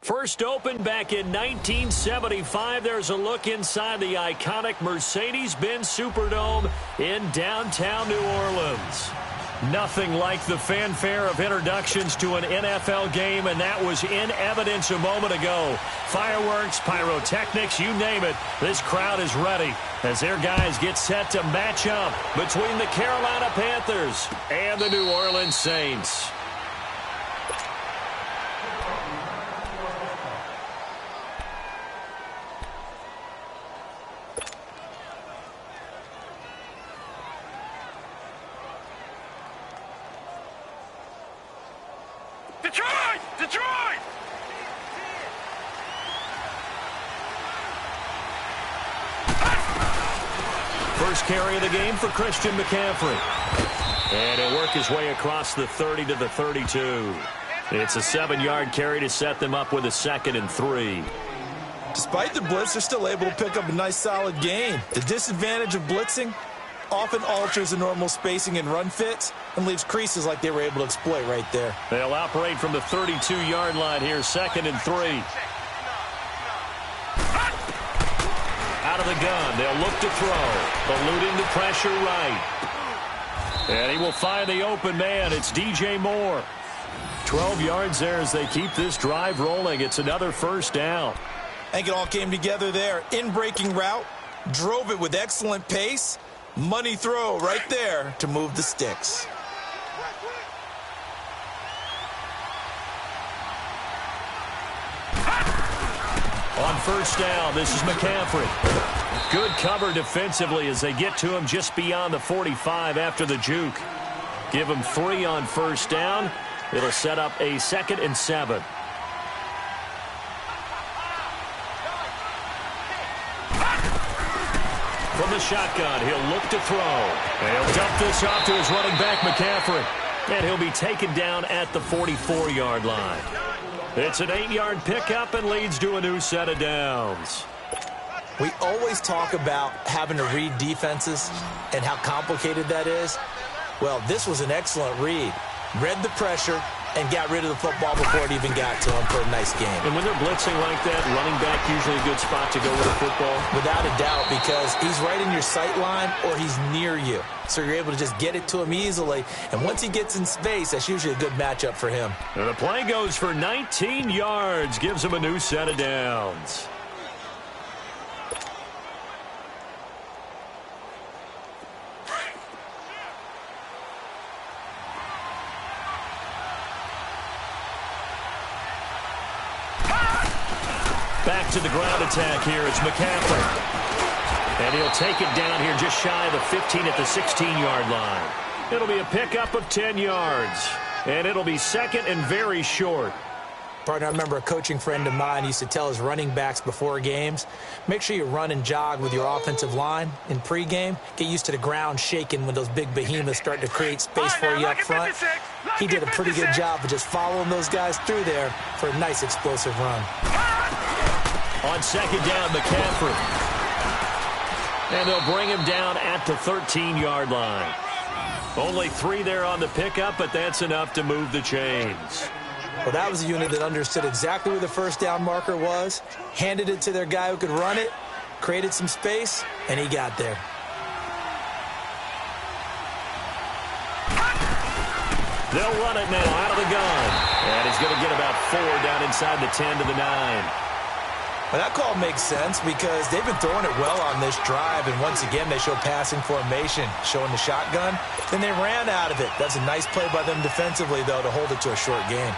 First opened back in 1975. There's a look inside the iconic Mercedes-Benz Superdome in downtown New Orleans. Nothing like the fanfare of introductions to an NFL game, and that was in evidence a moment ago. Fireworks, pyrotechnics, you name it. This crowd is ready as their guys get set to match up between the Carolina Panthers and the New Orleans Saints. Detroit! First carry of the game for Christian McCaffrey. And he'll work his way across the 30 to the 32. It's a 7-yard carry to set them up with a 2nd and 3. Despite the blitz, they're still able to pick up a nice solid gain. The disadvantage of blitzing often alters the normal spacing and run fits and leaves creases like they were able to exploit right there. They'll operate from the 32-yard line here, 2nd and 3. Out of the gun, they'll look to throw, eluding the pressure right. And he will find the open man. It's DJ Moore. 12 yards there as they keep this drive rolling. It's another first down. I think it all came together there. In-breaking route, drove it with excellent pace. Money throw right there to move the sticks. On first down, this is McCaffrey. Good cover defensively as they get to him just beyond the 45 after the juke. Give him 3 on first down. It'll set up a 2nd and 7. From the shotgun, he'll look to throw. And he'll dump this off to his running back, McCaffrey. And he'll be taken down at the 44-yard line. It's an 8-yard pickup and leads to a new set of downs. We always talk about having to read defenses and how complicated that is. Well, this was an excellent read. Read the pressure and got rid of the football before it even got to him for a nice game. And when they're blitzing like that, running back usually a good spot to go with a football? Without a doubt, because he's right in your sight line or he's near you. So you're able to just get it to him easily. And once he gets in space, that's usually a good matchup for him. And the play goes for 19 yards, gives him a new set of downs. Back to the ground attack here. It's McCaffrey. And he'll take it down here just shy of the 15 at the 16-yard line. It'll be a pickup of 10 yards. And it'll be 2nd and very short. Partner, I remember a coaching friend of mine used to tell his running backs before games, make sure you run and jog with your offensive line in pregame. Get used to the ground shaking when those big behemoths start to create space for you up front. He did a pretty good job of just following those guys through there for a nice explosive run. On 2nd down, McCaffrey. And they'll bring him down at the 13-yard line. Only 3 there on the pickup, but that's enough to move the chains. Well, that was a unit that understood exactly where the first down marker was, handed it to their guy who could run it, created some space, and he got there. They'll run it now out of the gun. And he's going to get about 4 down inside the 10 to the 9. Well, that call makes sense because they've been throwing it well on this drive, and once again, they show passing formation, showing the shotgun. Then they ran out of it. That's a nice play by them defensively, though, to hold it to a short gain.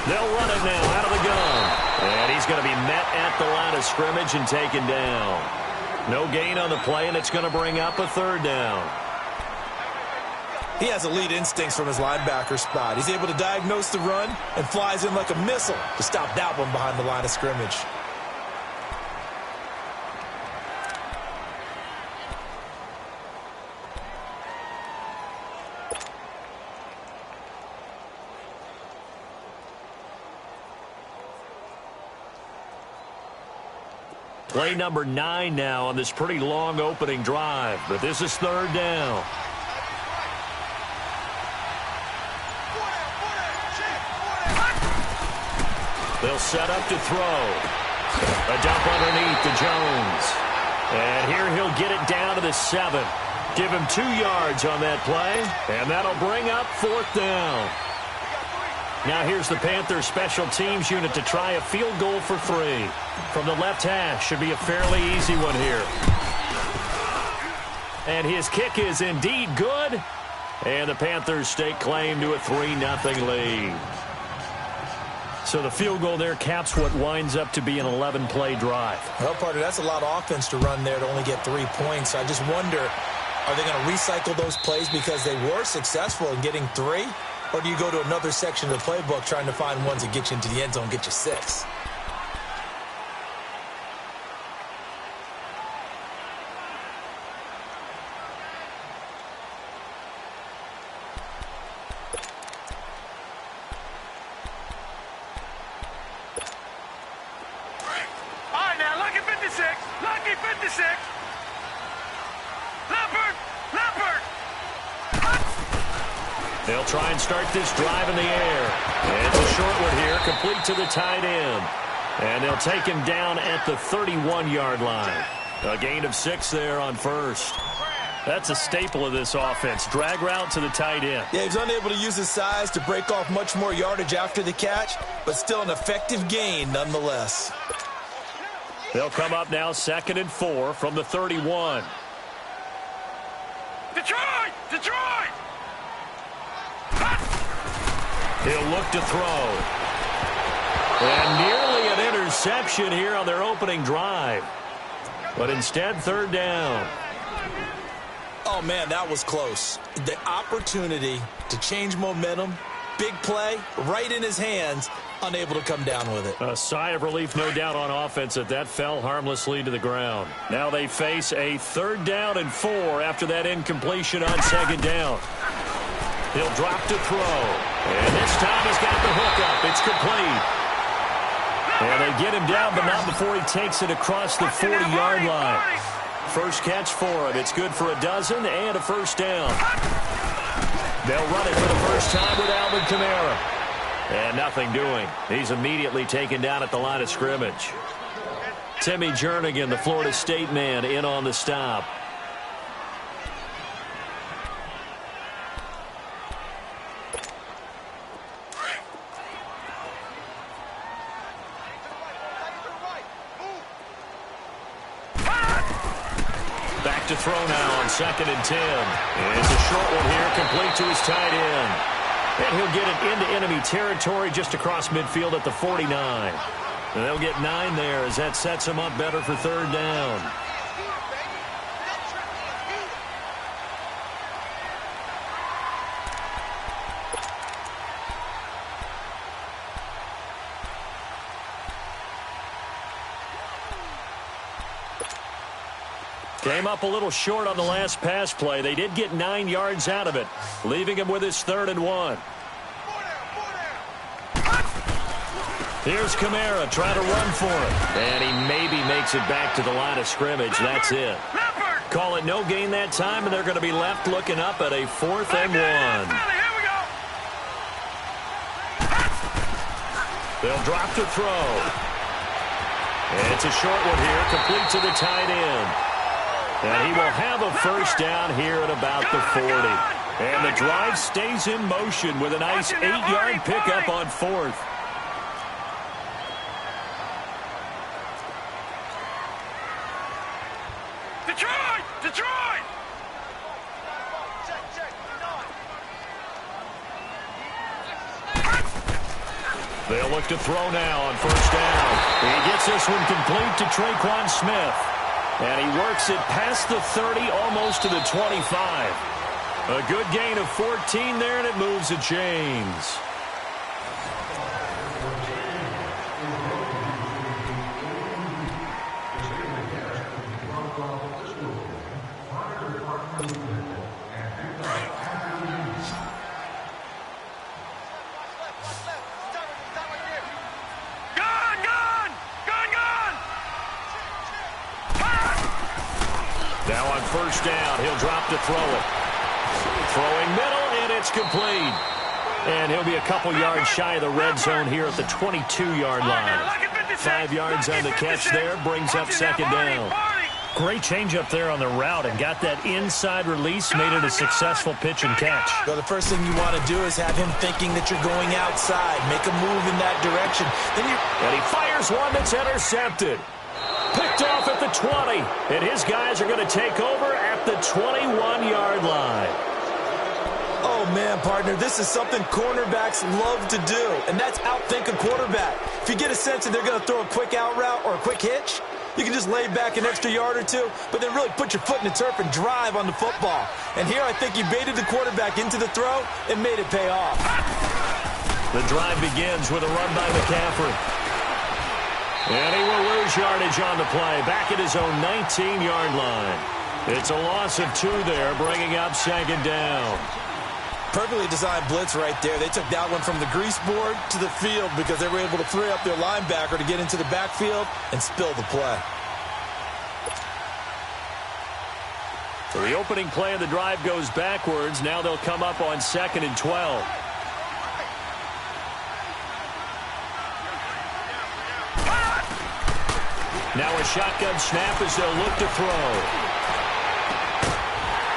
They'll run it now out of the gun. And he's going to be met at the line of scrimmage and taken down. No gain on the play, and it's going to bring up a 3rd down. He has elite instincts from his linebacker spot. He's able to diagnose the run and flies in like a missile to stop that one behind the line of scrimmage. Play number 9 now on this pretty long opening drive, but this is third down. They'll set up to throw. A dump underneath to Jones. And here he'll get it down to the 7. Give him 2 yards on that play, and that'll bring up fourth down. Now here's the Panthers special teams unit to try a field goal for 3. From the left hash, should be a fairly easy one here. And his kick is indeed good. And the Panthers stake claim to a 3-0 lead. So the field goal there caps what winds up to be an 11-play drive. Well, partner, that's a lot of offense to run there to only get 3 points. I just wonder, are they going to recycle those plays because they were successful in getting 3? Or do you go to another section of the playbook trying to find ones that get you into the end zone, get you 6? They'll try and start this drive in the air. And it's a short one here, complete to the tight end. And they'll take him down at the 31-yard line. A gain of 6 there on first. That's a staple of this offense. Drag route to the tight end. Yeah, he's unable to use his size to break off much more yardage after the catch, but still an effective gain nonetheless. They'll come up now 2nd and 4 from the 31. Detroit! Detroit! He'll look to throw. And nearly an interception here on their opening drive. But instead, third down. Oh, man, that was close. The opportunity to change momentum, big play, right in his hands, unable to come down with it. A sigh of relief, no doubt, on offense that fell harmlessly to the ground. Now they face a 3rd down and 4 after that incompletion on 2nd down. He'll drop to throw. And this time he's got the hook up. It's complete. And they get him down, but not before he takes it across the 40-yard line. First catch for him. It's good for a dozen and a first down. They'll run it for the first time with Alvin Kamara. And nothing doing. He's immediately taken down at the line of scrimmage. Timmy Jernigan, the Florida State man, in on the stop. Back to throw now on 2nd and 10. It's a short one here, complete to his tight end. And he'll get it into enemy territory just across midfield at the 49. And they'll get 9 there as that sets him up better for third down. Came up a little short on the last pass play. They did get 9 yards out of it, leaving him with his 3rd and 1. Here's Kamara trying to run for it. And he maybe makes it back to the line of scrimmage. That's it. Call it no gain that time, and they're going to be left looking up at a 4th and 1. They'll drop to throw. And it's a short one here, complete to the tight end. And he will have a first down here at about the 40. And the drive stays in motion with a nice 8-yard pickup on 4th. Detroit! Detroit! They'll look to throw now on first down. He gets this one complete to Traquan Smith. And he works it past the 30, almost to the 25. A good gain of 14 there, and it moves the chains. Now on first down, he'll drop to throw it. Throwing middle, and it's complete. And he'll be a couple yards shy of the red zone here at the 22-yard line. 5 yards on the catch there, brings up second down. Great change up there on the route and got that inside release, made it a successful pitch and catch. Well, the first thing you want to do is have him thinking that you're going outside. Make a move in that direction. And he fires one that's intercepted. Picked off at the 20. And his guys are going to take over at the 21-yard line. Oh, man, partner, this is something cornerbacks love to do, and that's outthink a quarterback. If you get a sense that they're going to throw a quick out route or a quick hitch, you can just lay back an extra yard or two, but then really put your foot in the turf and drive on the football. And here I think he baited the quarterback into the throw and made it pay off. The drive begins with a run by McCaffrey. And he will lose yardage on the play, back at his own 19-yard line. It's a loss of 2 there, bringing up second down. Perfectly designed blitz right there. They took that one from the grease board to the field because they were able to free up their linebacker to get into the backfield and spill the play. So the opening play of the drive goes backwards. Now they'll come up on 2nd and 12. Now a shotgun snap as they'll look to throw.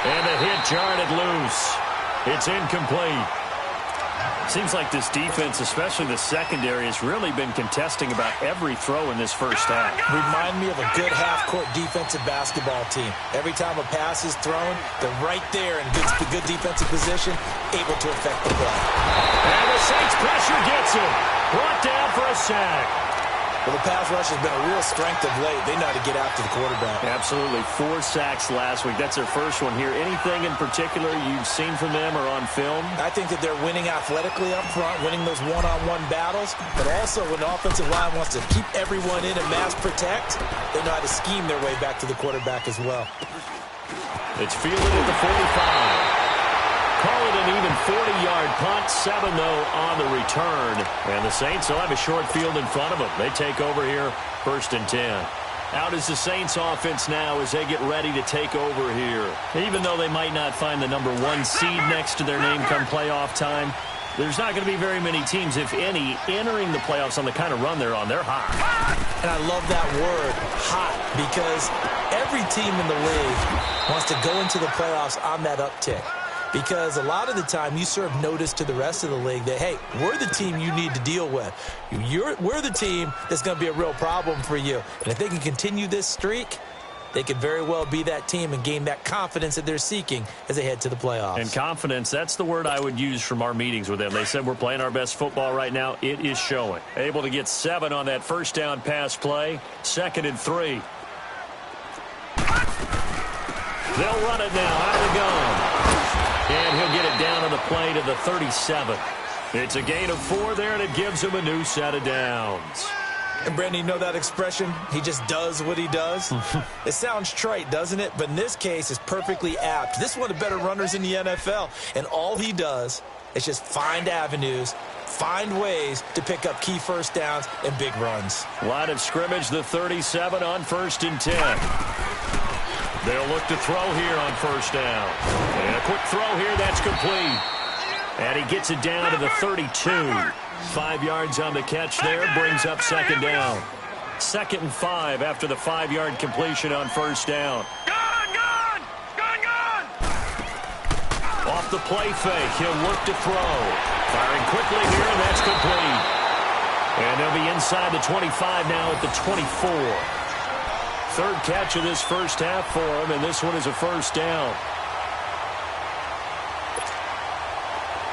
And the hit jarred it loose. It's incomplete. Seems like this defense, especially the secondary, has really been contesting about every throw in this first half. Remind me of a good half-court defensive basketball team. Every time a pass is thrown, they're right there in good defensive position, able to affect the play. And the Saints pressure gets him. Brought down for a sack. Well, the pass rush has been a real strength of late. They know how to get after the quarterback. Absolutely. 4 sacks last week. That's their first one here. Anything in particular you've seen from them or on film? I think that they're winning athletically up front, winning those one-on-one battles, but also when the offensive line wants to keep everyone in and mass protect, they know how to scheme their way back to the quarterback as well. It's fielded at the 45. Call it an even 40-yard punt, 7 though on the return. And the Saints will have a short field in front of them. They take over here, 1st and 10. Out is the Saints offense now as they get ready to take over here. Even though they might not find the number 1 seed next to their name come playoff time, there's not going to be very many teams, if any, entering the playoffs on the kind of run they're on. They're hot. And I love that word, hot, because every team in the league wants to go into the playoffs on that uptick. Because a lot of the time you serve notice to the rest of the league that, hey, we're the team you need to deal with. We're the team that's going to be a real problem for you. And if they can continue this streak, they could very well be that team and gain that confidence that they're seeking as they head to the playoffs. And confidence, that's the word I would use from our meetings with them. They said we're playing our best football right now. It is showing. Able to get 7 on that first down pass play. 2nd and 3. They'll run it now out of the gun. And he'll get it down on the play to the 37. It's a gain of 4 there, and it gives him a new set of downs. And, Brandon, you know that expression? He just does what he does? It sounds trite, doesn't it? But in this case, it's perfectly apt. This is one of the better runners in the NFL. And all he does is just find avenues, find ways to pick up key first downs and big runs. Line of scrimmage, the 37 on 1st and 10. They'll look to throw here on first down. And a quick throw here, that's complete. And he gets it down to the 32. 5 yards on the catch there, brings up second down. 2nd and 5 after the 5-yard completion on first down. Gone! Off the play fake, he'll look to throw. Firing quickly here, and that's complete. And they'll be inside the 25 now at the 24. 3rd catch of this first half for him, and this one is a first down.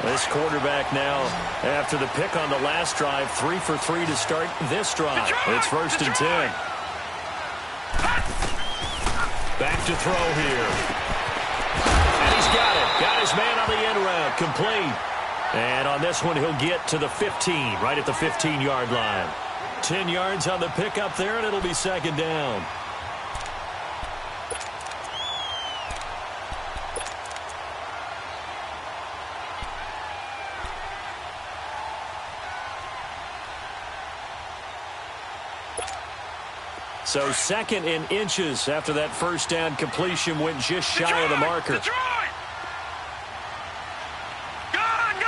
This quarterback now, after the pick on the last drive, 3 for 3 to start this drive. It's 1st and 10. Back to throw here. And he's got it. Got his man on the end route. Complete. And on this one, he'll get to the 15, right at the 15-yard line. 10 yards on the pickup there, and it'll be second down. So 2nd in inches after that first down completion went just shy of the marker. Detroit! Gone!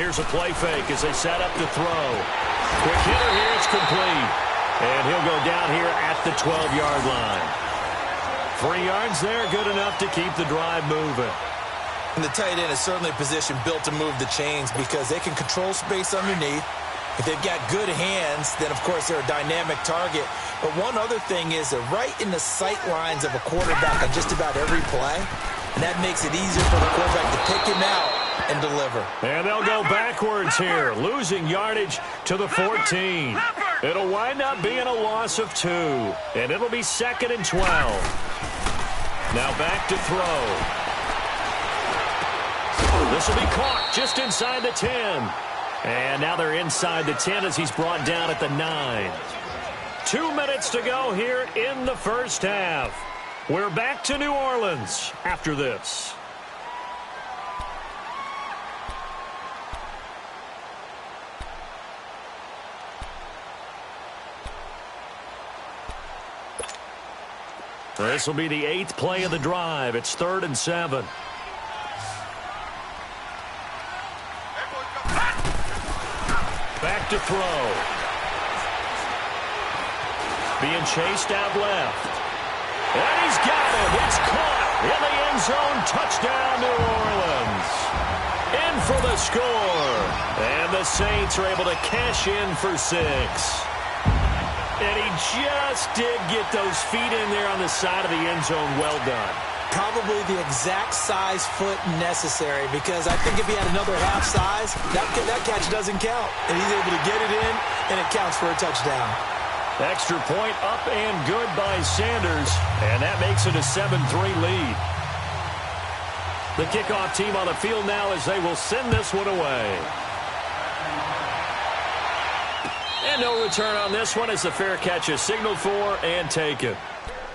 Here's a play fake as they set up to throw. Quick hitter here, it's complete. And he'll go down here at the 12-yard line. 3 yards there, good enough to keep the drive moving. And the tight end is certainly a position built to move the chains because they can control space underneath. If they've got good hands, then, of course, they're a dynamic target. But one other thing is they're right in the sight lines of a quarterback on just about every play, and that makes it easier for the quarterback to pick him out and deliver. And they'll go backwards here, losing yardage to the 14. It'll wind up being a loss of 2, and it'll be 2nd and 12. Now back to throw. This will be caught just inside the 10. And now they're inside the 10 as he's brought down at the 9. 2 minutes to go here in the first half. We're back to New Orleans after this. This will be the 8th play of the drive. It's 3rd and 7. Back to throw. Being chased out left. And he's got it. It's caught in the end zone. Touchdown, New Orleans. In for the score. And the Saints are able to cash in for 6. And he just did get those feet in there on the side of the end zone. Well done. Probably the exact size foot necessary because I think if he had another half size, that catch doesn't count. And he's able to get it in, and it counts for a touchdown. Extra point up and good by Sanders, and that makes it a 7-3 lead. The kickoff team on the field now as they will send this one away. And no return on this one as the fair catch is signaled for and taken.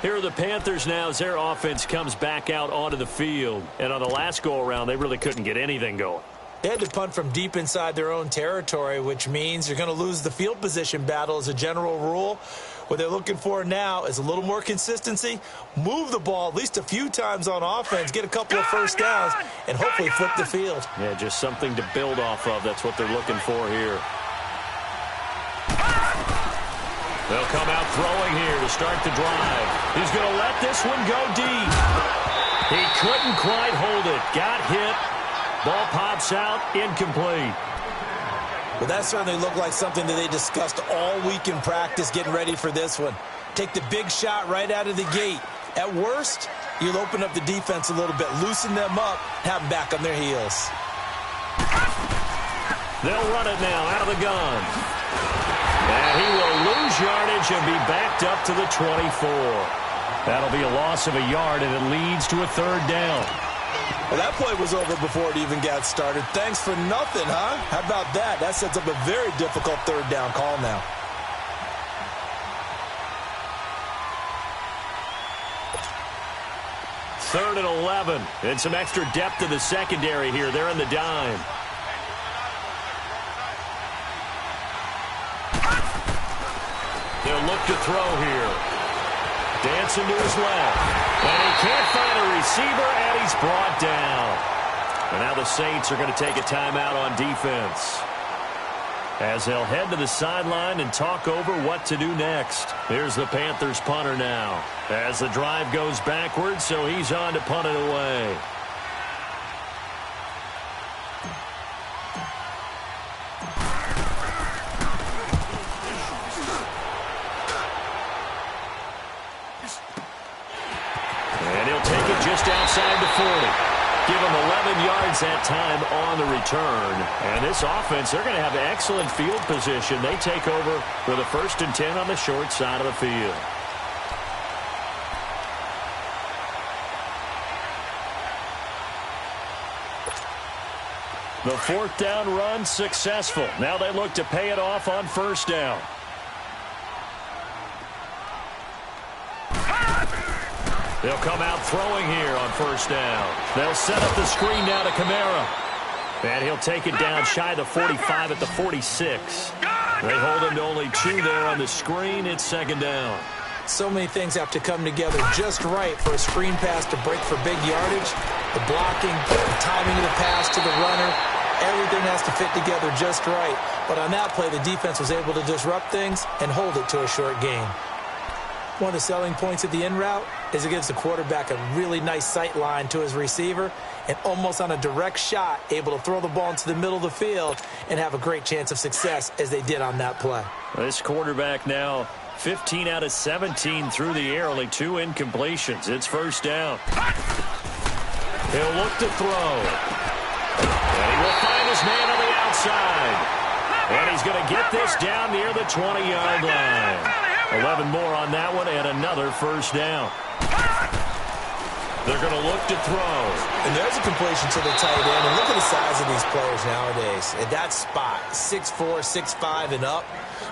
Here are the Panthers now as their offense comes back out onto the field. And on the last go-around, they really couldn't get anything going. They had to punt from deep inside their own territory, which means you're going to lose the field position battle as a general rule. What they're looking for now is a little more consistency, move the ball at least a few times on offense, get a couple of first downs, and hopefully flip the field. Yeah, just something to build off of. That's what they're looking for here. They'll come out throwing here to start the drive. He's going to let this one go deep. He couldn't quite hold it. Got hit. Ball pops out. Incomplete. Well, that certainly looked like something that they discussed all week in practice getting ready for this one. Take the big shot right out of the gate. At worst, you'll open up the defense a little bit, loosen them up, have them back on their heels. They'll run it now out of the gun. And he will lose yardage and be backed up to the 24. That'll be a loss of a yard, and it leads to a 3rd down. Well, that play was over before it even got started. Thanks for nothing, huh? How about that? That sets up a very difficult 3rd down call now. Third and 11. And some extra depth to the secondary here. They're in the dime. They'll look to throw here. Dancing to his left. And he can't find a receiver, and he's brought down. And now the Saints are going to take a timeout on defense, as they'll head to the sideline and talk over what to do next. Here's the Panthers punter now, as the drive goes backwards, so he's on to punt it away. Just outside the 40. Give them 11 yards that time on the return. And this offense, they're going to have excellent field position. They take over with a 1st and 10 on the short side of the field. The 4th down run successful. Now they look to pay it off on 1st down. They'll come out throwing here on 1st down. They'll set up the screen down to Kamara. And he'll take it down shy of the 45 at the 46. They hold him to only 2 there on the screen. It's second down. So many things have to come together just right for a screen pass to break for big yardage. The blocking, the timing of the pass to the runner, everything has to fit together just right. But on that play, the defense was able to disrupt things and hold it to a short gain. One of the selling points of the in route is it gives the quarterback a really nice sight line to his receiver and almost on a direct shot able to throw the ball into the middle of the field and have a great chance of success as they did on that play. This quarterback now 15 out of 17 through the air, only 2 incompletions. It's first down. He'll look to throw. And he will find his man on the outside. And he's going to get this down near the 20-yard line. 11 more on that one and another first down. They're going to look to throw. And there's a completion to the tight end. And look at the size of these players nowadays. At that spot, 6'4", 6'5", and up.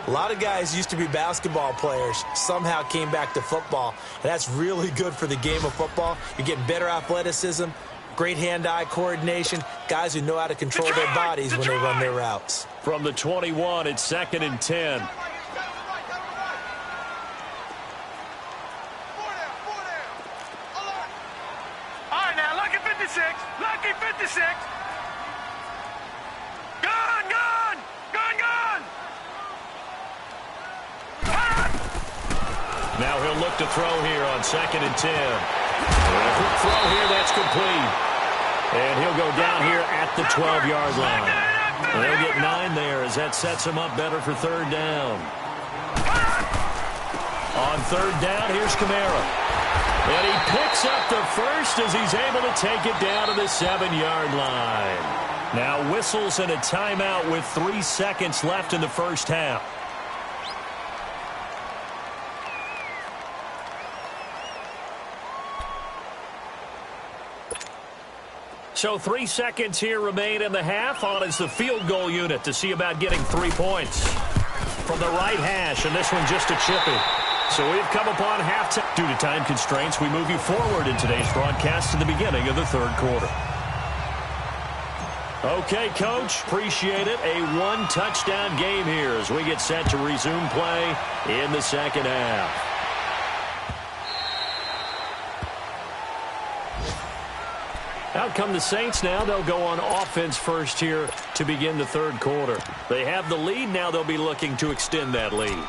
A lot of guys used to be basketball players, somehow came back to football. And that's really good for the game of football. You're getting better athleticism, great hand-eye coordination, guys who know how to control their bodies when they run their routes. From the 21, it's second and 10. Lucky 56. Gone. Now he'll look to throw here on second and 10. And a quick throw here, that's complete. And he'll go down here at the 12-yard line. And they'll get 9 there as that sets him up better for third down. On third down, here's Kamara. And he picks up the first as he's able to take it down to the 7-yard line. Now whistles and a timeout with 3 seconds left in the first half. So 3 seconds here remain in the half. On is the field goal unit to see about getting 3 points. From the right hash, and this one just a chippy. So we've come upon halftime. Due to time constraints, we move you forward in today's broadcast to the beginning of the third quarter. Okay, Coach, appreciate it. A 1-touchdown game here as we get set to resume play in the second half. Out come the Saints now. They'll go on offense first here to begin the third quarter. They have the lead. Now they'll be looking to extend that lead.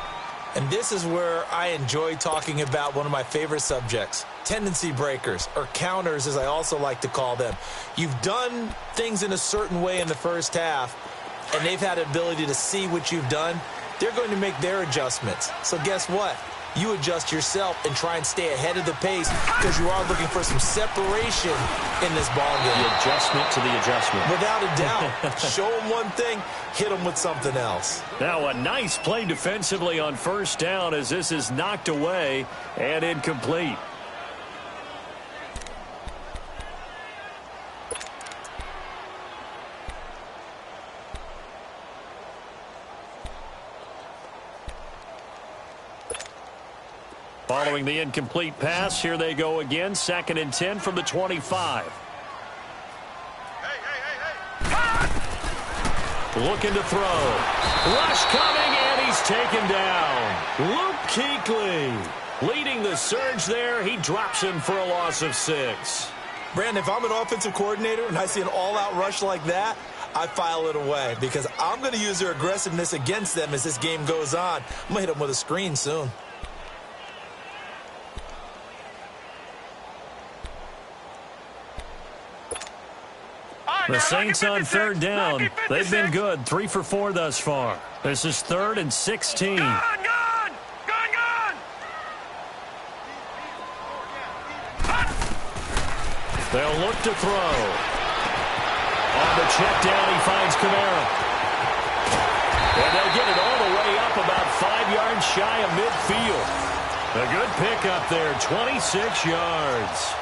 And this is where I enjoy talking about one of my favorite subjects, tendency breakers, or counters as I also like to call them. You've done things in a certain way in the first half, and they've had the ability to see what you've done. They're going to make their adjustments. So guess what? You adjust yourself and try and stay ahead of the pace because you are looking for some separation in this ballgame. The adjustment to the adjustment. Without a doubt. Show them one thing, hit them with something else. Now a nice play defensively on first down as this is knocked away and incomplete. Following the incomplete pass, here they go again. Second and 10 from the 25. Looking to throw. Rush coming, and he's taken down. Luke Kuechly leading the surge there. He drops him for a loss of 6. Brandon, if I'm an offensive coordinator and I see an all-out rush like that, I file it away because I'm going to use their aggressiveness against them as this game goes on. I'm going to hit them with a screen soon. The Saints on third down. They've been good. 3 for 4 thus far. This is 3rd and 16. Gone. They'll look to throw. On the check down, he finds Kamara. And they'll get it all the way up about 5 yards shy of midfield. A good pickup there, 26 yards.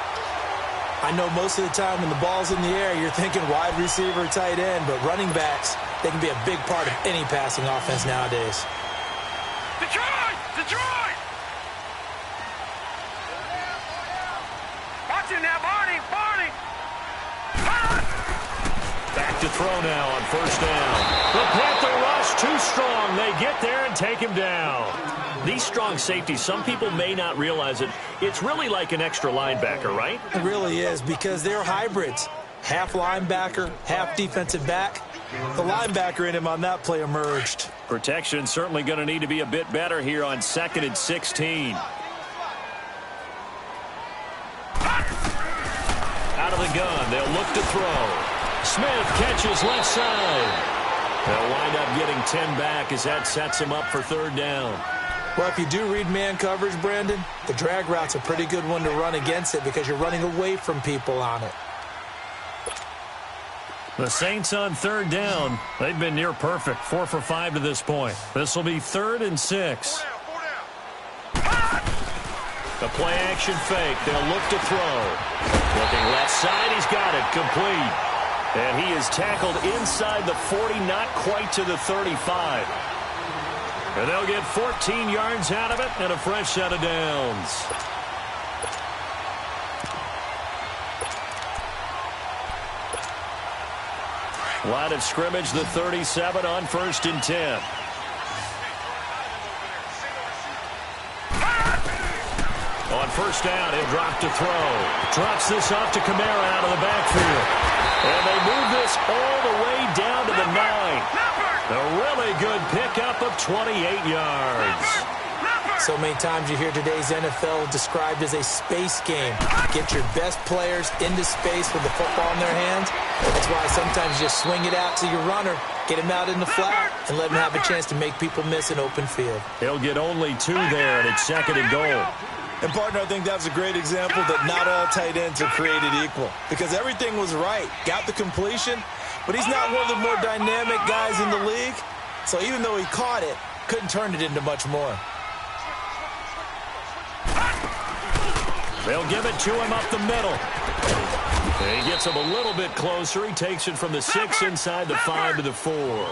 I know most of the time when the ball's in the air, you're thinking wide receiver, tight end, but running backs, they can be a big part of any passing offense nowadays. Detroit! Watch him now, Barney! Back to throw now on first down. The Panther rush too strong. They get there and take him down. These strong safeties, some people may not realize it. It's really like an extra linebacker, right? It really is, because they're hybrids. Half linebacker, half defensive back. The linebacker in him on that play emerged. Protection certainly going to need to be a bit better here on 2nd and 16. Out of the gun, they'll look to throw. Smith catches left side. They'll wind up getting 10 back as that sets him up for 3rd down. Well, if you do read man coverage, Brandon, the drag route's a pretty good one to run against it because you're running away from people on it. The Saints on 3rd down. They've been near perfect, 4 for 5 to this point. This will be 3rd and 6. The play-action fake. They'll look to throw. Looking left side. He's got it. Complete. And he is tackled inside the 40, not quite to the 35. And they'll get 14 yards out of it and a fresh set of downs. Line of scrimmage, the 37 on 1st and 10. On 1st down, he'll drop to throw. Drops this off to Kamara out of the backfield. And they move this all the way down to the 9. A really good pickup of 28 yards. So many times you hear today's NFL described as a space game. Get your best players into space with the football in their hands. That's why sometimes you just swing it out to your runner, get him out in the flat, and let him have a chance to make people miss an open field. He'll get only 2 there, and it's 2nd and goal. And, partner, I think that's a great example that not all tight ends are created equal. Because everything was right. Got the completion, but he's not one of the more dynamic guys in the league. So even though he caught it, couldn't turn it into much more. They'll give it to him up the middle. And he gets him a little bit closer. He takes it from the 6 inside the 5 to the 4.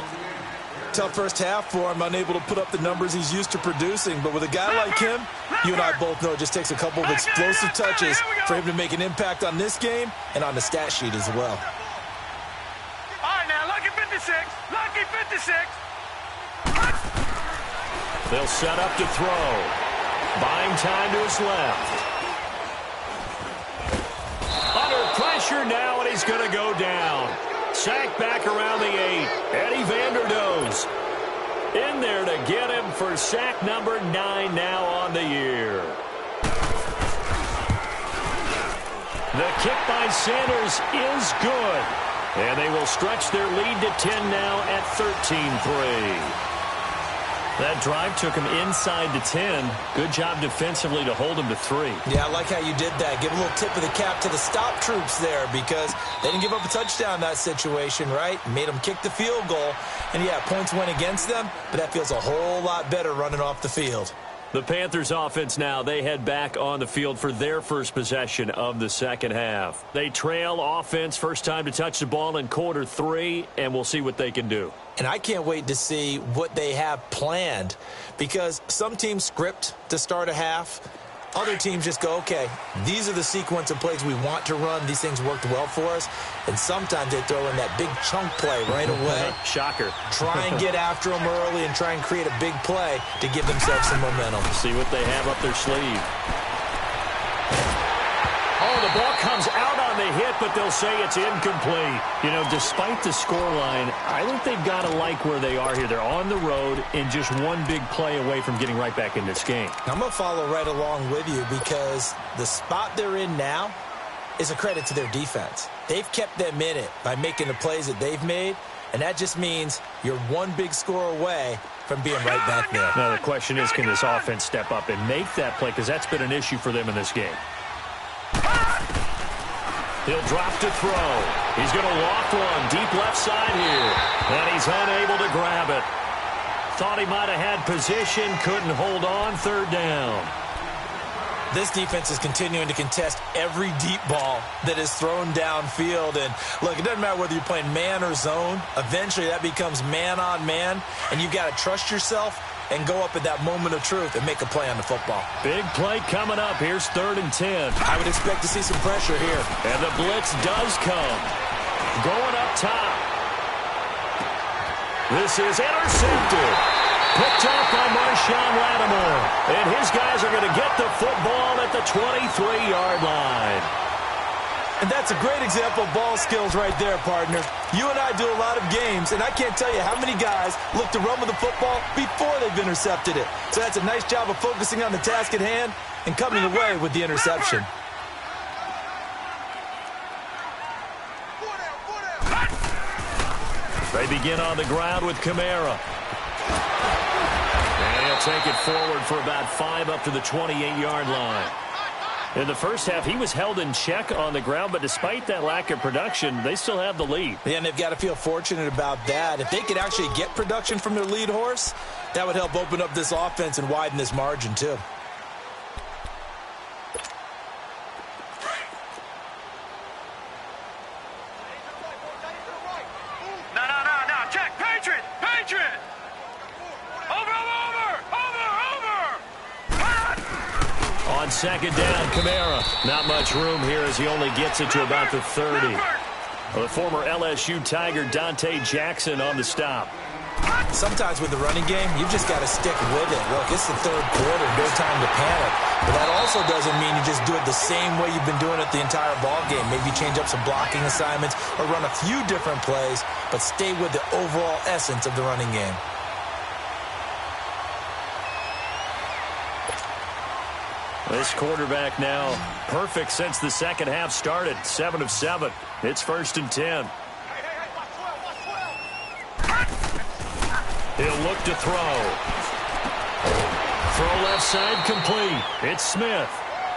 Tough first half for him, unable to put up the numbers he's used to producing. But with a guy like him, you and I both know it just takes a couple of explosive touches for him to make an impact on this game and on the stat sheet as well. All right, now, lucky 56. Lucky 56. They'll set up to throw. Buying time to his left. Under pressure now, and he's going to go down. Sacked back around the 8. Eddie Vanderdoes in there to get him for sack number 9 now on the year. The kick by Sanders is good. And they will stretch their lead to 10 now at 13-3. That drive took him inside the 10. Good job defensively to hold him to 3. Yeah, I like how you did that. Give a little tip of the cap to the stop troops there because they didn't give up a touchdown in that situation, right? Made them kick the field goal. And, yeah, points went against them, but that feels a whole lot better running off the field. The Panthers offense now, they head back on the field for their first possession of the second half. They trail offense, first time to touch the ball in quarter 3, and we'll see what they can do. And I can't wait to see what they have planned because some teams script to start a half. Other teams just go, okay, these are the sequence of plays we want to run. These things worked well for us. And sometimes they throw in that big chunk play right away. Shocker. Try and get after them early and try and create a big play to give themselves some momentum. See what they have up their sleeve. Oh, the ball comes out on the hit, but they'll say it's incomplete. You know, despite the scoreline, I think they've got to like where they are here. They're on the road and just one big play away from getting right back in this game. I'm going to follow right along with you because the spot they're in now is a credit to their defense. They've kept them in it by making the plays that they've made, and that just means you're one big score away from being right back there. Now, the question is, can this offense step up and make that play? Because that's been an issue for them in this game. He'll drop to throw. He's going to loft one deep left side here. And he's unable to grab it. Thought he might have had position. Couldn't hold on. Third down. This defense is continuing to contest every deep ball that is thrown downfield. And, look, it doesn't matter whether you're playing man or zone. Eventually, that becomes man on man. And you've got to trust yourself and go up at that moment of truth and make a play on the football. Big play coming up. Here's 3rd and 10. I would expect to see some pressure here. And the blitz does come. Going up top. This is intercepted. Picked up by Marshawn Lattimore. And his guys are going to get the football at the 23-yard line. And that's a great example of ball skills right there, partner. You and I do a lot of games, and I can't tell you how many guys look to run with the football before they've intercepted it. So that's a nice job of focusing on the task at hand and coming away with the interception. They begin on the ground with Kamara. And he'll take it forward for about 5 up to the 28-yard line. In the first half, he was held in check on the ground, but despite that lack of production, they still have the lead. Yeah, and they've got to feel fortunate about that. If they could actually get production from their lead horse, that would help open up this offense and widen this margin, too. No. Check. Patriot. Over. On second down, Kamara. Not much room here as he only gets it to about the 30. The former LSU Tiger Dante Jackson on the stop. Sometimes with the running game, you've just got to stick with it. Look, it's the third quarter, no time to panic. But that also doesn't mean you just do it the same way you've been doing it the entire ball game. Maybe change up some blocking assignments or run a few different plays, but stay with the overall essence of the running game. This quarterback now perfect since the second half started. 7 of 7. It's 1st and 10. He'll look to throw. Throw left side complete. It's Smith.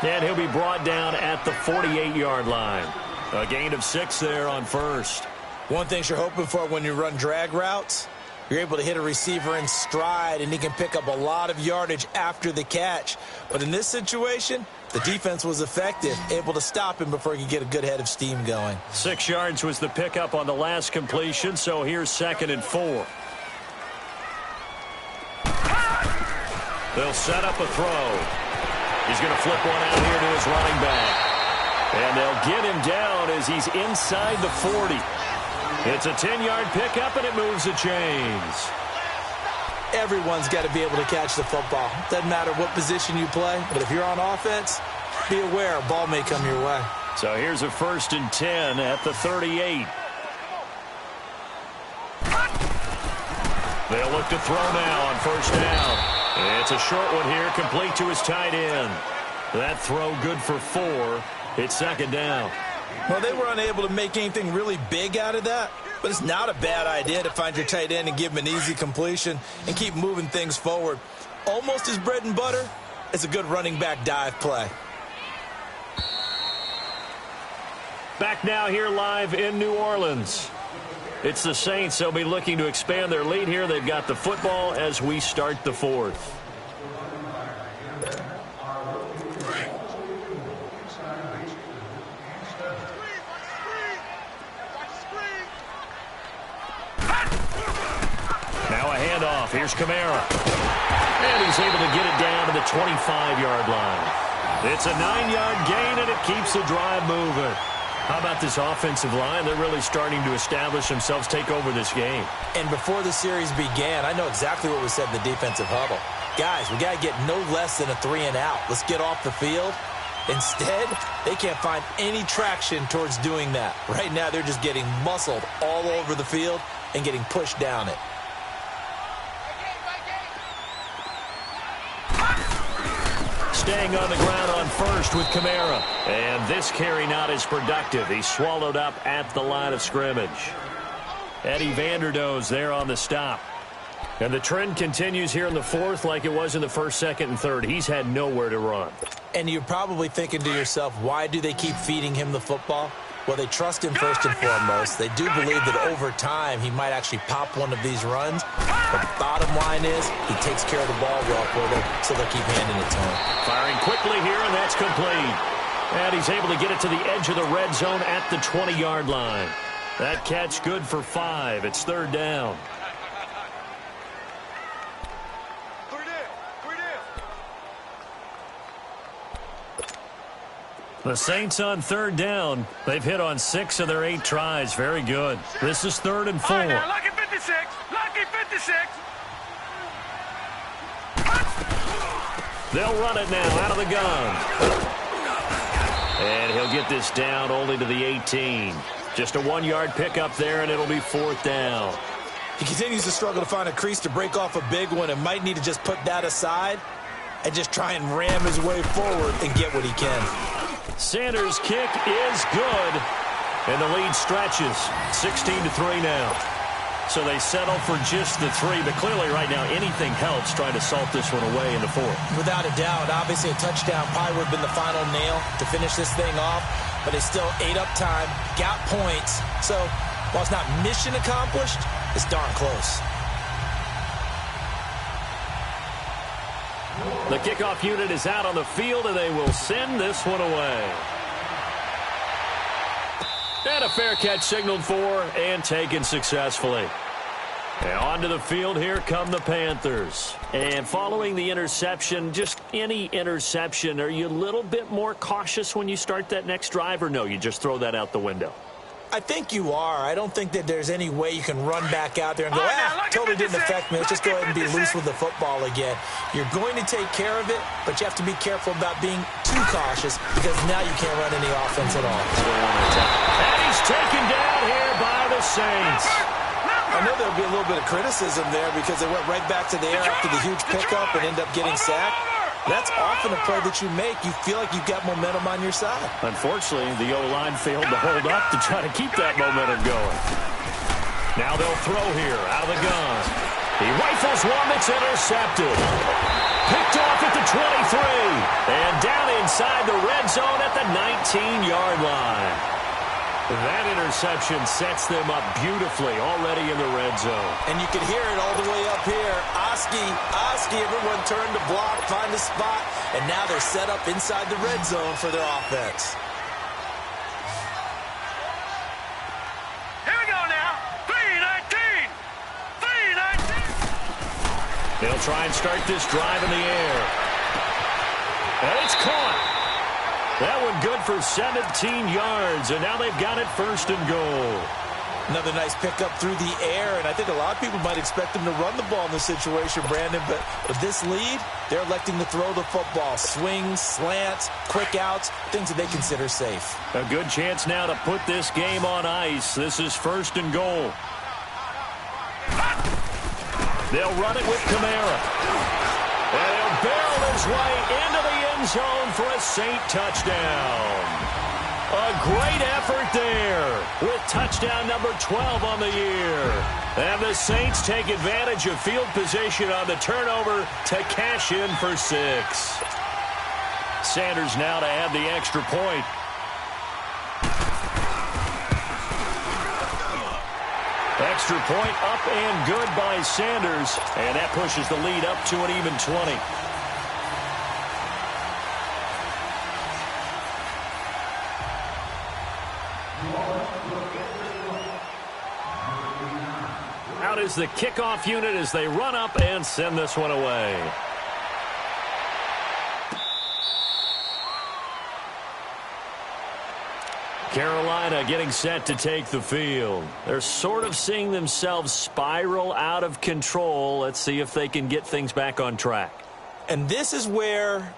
And he'll be brought down at the 48-yard line. A gain of 6 there on first. One thing you're hoping for when you run drag routes, you're able to hit a receiver in stride, and he can pick up a lot of yardage after the catch. But in this situation, the defense was effective, able to stop him before he could get a good head of steam going. 6 yards was the pickup on the last completion, so here's 2nd and 4. They'll set up a throw. He's going to flip one out here to his running back. And they'll get him down as he's inside the 40. It's a 10-yard pickup, and it moves the chains. Everyone's got to be able to catch the football. Doesn't matter what position you play, but if you're on offense, be aware a ball may come your way. So here's a 1st and 10 at the 38. They'll look to throw now on 1st down. It's a short one here, complete to his tight end. That throw good for 4. It's 2nd down. Well, they were unable to make anything really big out of that, but it's not a bad idea to find your tight end and give him an easy completion and keep moving things forward. Almost his bread and butter is a good running back dive play. Back now here live in New Orleans. It's the Saints. They'll be looking to expand their lead here. They've got the football as we start the 4th. Now a handoff. Here's Kamara. And he's able to get it down to the 25-yard line. It's a 9-yard gain, and it keeps the drive moving. How about this offensive line? They're really starting to establish themselves, take over this game. And before the series began, I know exactly what was said in the defensive huddle. Guys, we got to get no less than a 3-and-out. Let's get off the field. Instead, they can't find any traction towards doing that. Right now, they're just getting muscled all over the field and getting pushed down it. Staying on the ground on 1st with Kamara. And this carry not as productive. He's swallowed up at the line of scrimmage. Eddie Vanderdoes there on the stop. And the trend continues here in the 4th like it was in the 1st, 2nd, and 3rd. He's had nowhere to run. And you're probably thinking to yourself, why do they keep feeding him the football? Well, they trust him first and foremost. They do believe that over time he might actually pop one of these runs. But the bottom line is he takes care of the ball well for them, so they'll keep handing it to him. Firing quickly here, and that's complete. And he's able to get it to the edge of the red zone at the 20-yard line. That catch good for 5. It's 3rd down. The Saints on 3rd down. They've hit on 6 of their 8 tries. Very good. This is 3rd and 4. All right, now, lucky 56. Lucky 56. They'll run it now out of the gun. And he'll get this down only to the 18. Just a 1-yard pickup there, and it'll be 4th down. He continues to struggle to find a crease to break off a big one and might need to just put that aside and just try and ram his way forward and get what he can. Sanders' kick is good, and the lead stretches 16-3 now. So they settle for just the 3, but clearly right now anything helps trying to salt this one away in the 4th. Without a doubt, obviously a touchdown probably would have been the final nail to finish this thing off, but they still ate up time, got points. So while it's not mission accomplished, it's darn close. The kickoff unit is out on the field, and they will send this one away. And a fair catch signaled for and taken successfully. And onto the field, here come the Panthers. And following the interception, just any interception, are you a little bit more cautious when you start that next drive, or no, you just throw that out the window? I think you are. I don't think that there's any way you can run back out there and go, totally didn't affect me. Let's just go ahead and be loose with the football again. You're going to take care of it, but you have to be careful about being too cautious because now you can't run any offense at all. And he's taken down here by the Saints. I know there'll be a little bit of criticism there because they went right back to the air after the huge pickup and end up getting sacked. That's often a play that you make. You feel like you've got momentum on your side. Unfortunately, the O-line failed to hold up to try to keep that momentum going. Now they'll throw here out of the gun. He rifles one that's intercepted. Picked off at the 23. And down inside the red zone at the 19-yard line. That interception sets them up beautifully already in the red zone. And you can hear it all the way up here. Oski, everyone turned to block, find a spot, and now they're set up inside the red zone for their offense. Here we go now. 3-19. 3-19. They'll try and start this drive in the air. And it's caught. That one good for 17 yards, and now they've got it 1st and goal. Another nice pickup through the air, and I think a lot of people might expect them to run the ball in this situation, Brandon, but with this lead, they're electing to throw the football. Swings, slants, quick outs, things that they consider safe. A good chance now to put this game on ice. This is 1st and goal. They'll run it with Kamara. And he'll barrel his way into the end zone for a Saint touchdown. A great effort there with touchdown number 12 on the year. And the Saints take advantage of field position on the turnover to cash in for 6. Sanders now to add the extra point. Extra point up and good by Sanders. And that pushes the lead up to an even 20. Out is the kickoff unit as they run up and send this one away. Carolina getting set to take the field. They're sort of seeing themselves spiral out of control. Let's see if they can get things back on track. And this is where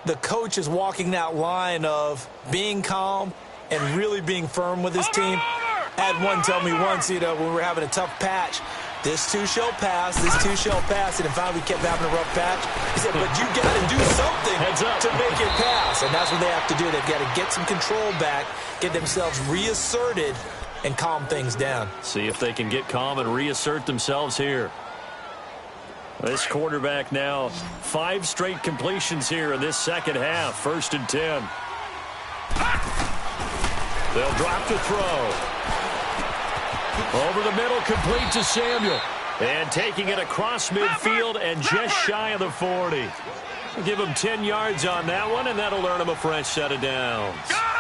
the coach is walking that line of being calm and really being firm with his team. I had one tell me once, when we were having a tough patch, this too shall pass, this too shall pass, and finally we kept having a rough patch. He said, but you got to do something to make it pass, and that's what they have to do. They've got to get some control back, get themselves reasserted, and calm things down. See if they can get calm and reassert themselves here. This quarterback now, 5 straight completions here in this second half, 1st and 10. They'll drop the throw. Over the middle, complete to Samuel. And taking it across midfield and just shy of the 40. Give him 10 yards on that one, and that'll earn him a fresh set of downs. Gone!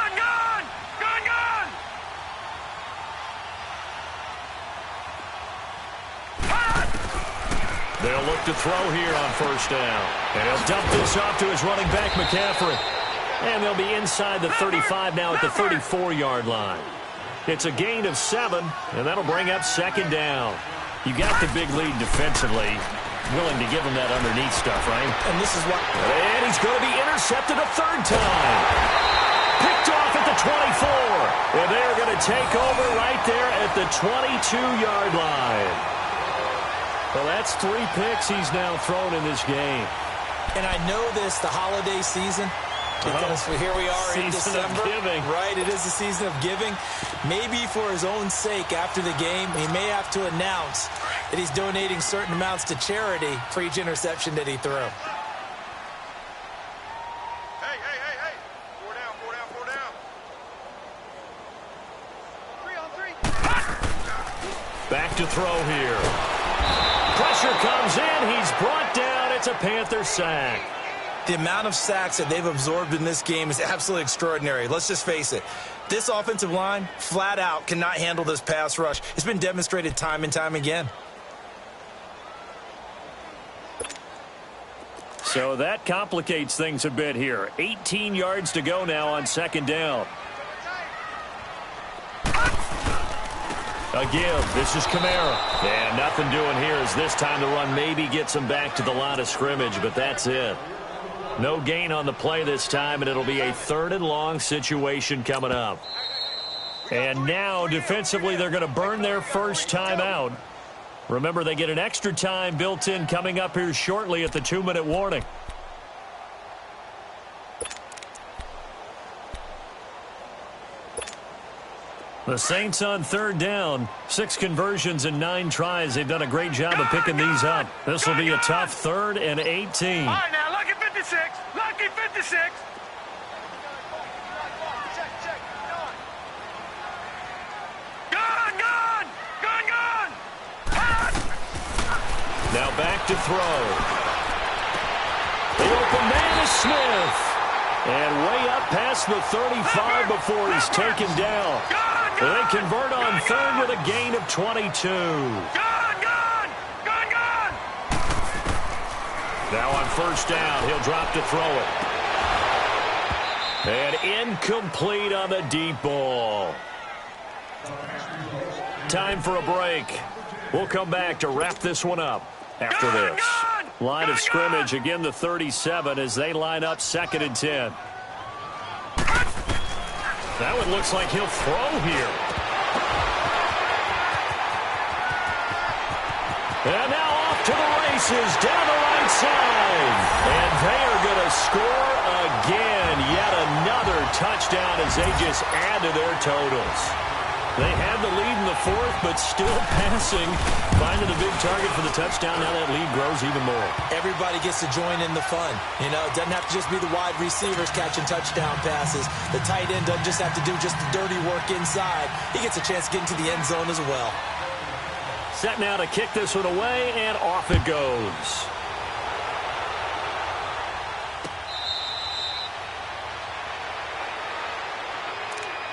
They'll look to throw here on 1st down. And he'll dump this off to his running back, McCaffrey. And they'll be inside the 35 now at the 34-yard line. It's a gain of 7, and that'll bring up 2nd down. You got the big lead defensively. Willing to give him that underneath stuff, right? And this is what... And he's going to be intercepted a third time. Picked off at the 24. And they're going to take over right there at the 22-yard line. Well, that's 3 picks he's now thrown in this game. And I know this, the holiday season, because here we are in December. Right, it is the season of giving. Maybe for his own sake after the game, he may have to announce that he's donating certain amounts to charity for each interception that he threw. Hey. 4 down. 3 on 3. Back to throw here. Pressure comes in. He's brought down. It's a Panther sack. The amount of sacks that they've absorbed in this game is absolutely extraordinary. Let's just face it. This offensive line, flat out, cannot handle this pass rush. It's been demonstrated time and time again. So that complicates things a bit here. 18 yards to go now on second down. Again, this is Kamara. And nothing doing here as this time the run maybe gets him back to the line of scrimmage, but that's it. No gain on the play this time, and it'll be a 3rd and long situation coming up. And now, defensively, they're going to burn their first time out. Remember, they get an extra time built in coming up here shortly at the 2-minute warning. The Saints on 3rd down. 6 conversions and 9 tries. They've done a great job of picking these up. This will be a tough 3rd and 18. All right, now, lucky 56. Lucky 56. Gone. Now back to throw. The open man is Smith. And way up past the 35 before he's taken down. They convert on 3rd with a gain of 22. Gone. Now on 1st down, he'll drop to throw it. And incomplete on the deep ball. Time for a break. We'll come back to wrap this one up after this. Line of scrimmage, again the 37 as they line up 2nd and 10. That one looks like he'll throw here. And now off to the races down the right side. And they are going to score again. Yet another touchdown as they just add to their totals. They had the lead in the 4th, but still passing. Finding the big target for the touchdown. Now that lead grows even more. Everybody gets to join in the fun. You know, it doesn't have to just be the wide receivers catching touchdown passes. The tight end doesn't just have to do just the dirty work inside. He gets a chance to get into the end zone as well. Set now to kick this one away, and off it goes.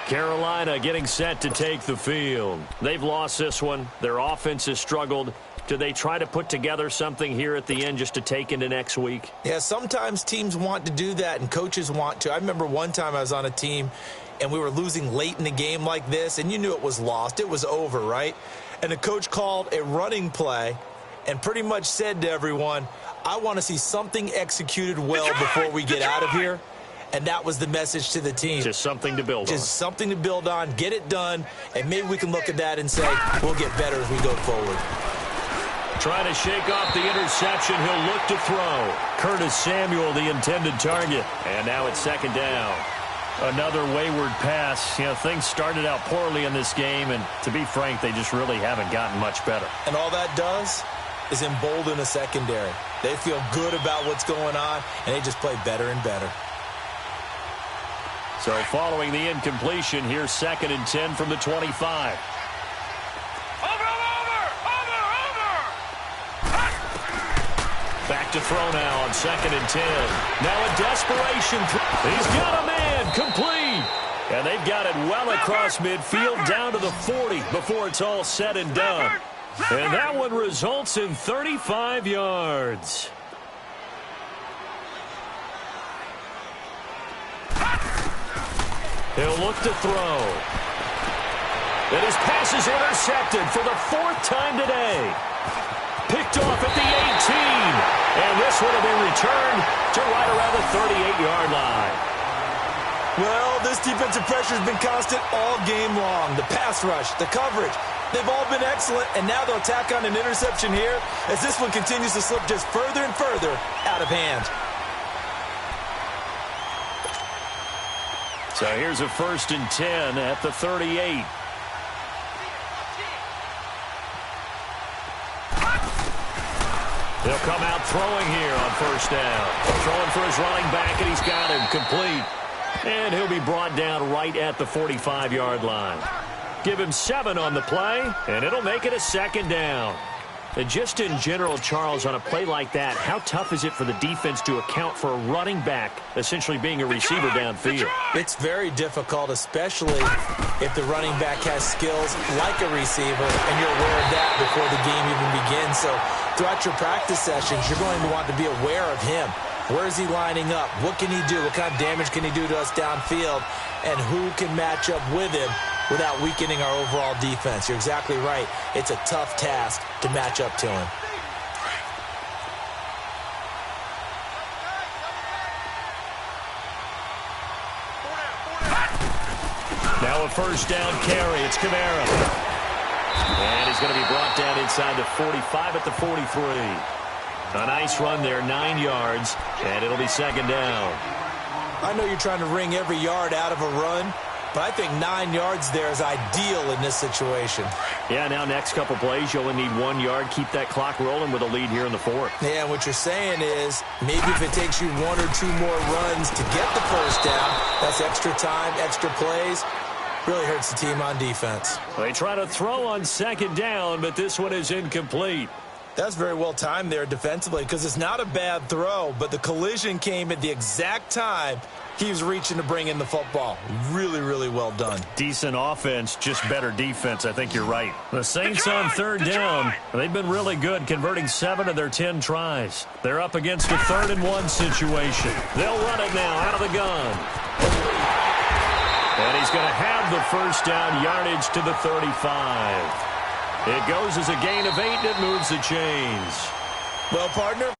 Carolina getting set to take the field. They've lost this one. Their offense has struggled. Do they try to put together something here at the end just to take into next week? Yeah, sometimes teams want to do that and coaches want to. I remember one time I was on a team and we were losing late in the game like this, and you knew it was lost. It was over, right? And the coach called a running play and pretty much said to everyone, I want to see something executed well before we get out of here. And that was the message to the team. Just something to build on. Just something to build on, get it done, and maybe we can look at that and say, we'll get better as we go forward. Trying to shake off the interception, he'll look to throw. Curtis Samuel, the intended target. And now it's 2nd down. Another wayward pass. You know, things started out poorly in this game, and to be frank, they just really haven't gotten much better. And all that does is embolden a secondary. They feel good about what's going on, and they just play better and better. So following the incompletion, here's 2nd and 10 from the 25. Back to throw now on 2nd and 10. Now a desperation throw. He's got a man, complete. And they've got it well across midfield down to the 40 before it's all said and done. And that one results in 35 yards. He'll look to throw. And his pass is intercepted for the 4th time today. Picked off at the 18. And this one will be returned to right around the 38-yard line. Well, this defensive pressure has been constant all game long. The pass rush, the coverage, they've all been excellent, and now they'll tack on an interception here as this one continues to slip just further and further out of hand. So here's a 1st and 10 at the 38. He'll come out throwing here on 1st down. Throwing for his running back, and he's got him complete. And he'll be brought down right at the 45-yard line. Give him 7 on the play, and it'll make it a 2nd down. And just in general, Charles, on a play like that, how tough is it for the defense to account for a running back essentially being a receiver downfield? It's very difficult, especially if the running back has skills like a receiver, and you're aware of that before the game even begins. So throughout your practice sessions, you're going to want to be aware of him. Where is he lining up? What can he do? What kind of damage can he do to us downfield? And who can match up with him without weakening our overall defense? You're exactly right. It's a tough task to match up to him. Now a 1st down carry. It's Kamara. And he's going to be brought down inside the 45 at the 43. A nice run there, 9 yards, and it'll be 2nd down. I know you're trying to wring every yard out of a run, but I think 9 yards there is ideal in this situation. Yeah, now next couple plays, you only need 1 yard. Keep that clock rolling with a lead here in the 4th. Yeah, and what you're saying is maybe if it takes you 1 or 2 more runs to get the 1st down, that's extra time, extra plays. Really hurts the team on defense. They try to throw on 2nd down, but this one is incomplete. That's very well timed there defensively because it's not a bad throw, but the collision came at the exact time he was reaching to bring in the football. Really, really well done. Decent offense, just better defense. I think you're right. The Saints on 3rd down. They've been really good, converting 7 of their 10 tries. They're up against a 3rd and 1 situation. They'll run it now out of the gun. And he's going to have the 1st down, yardage to the 35. It goes as a gain of 8, and it moves the chains. Well, partner,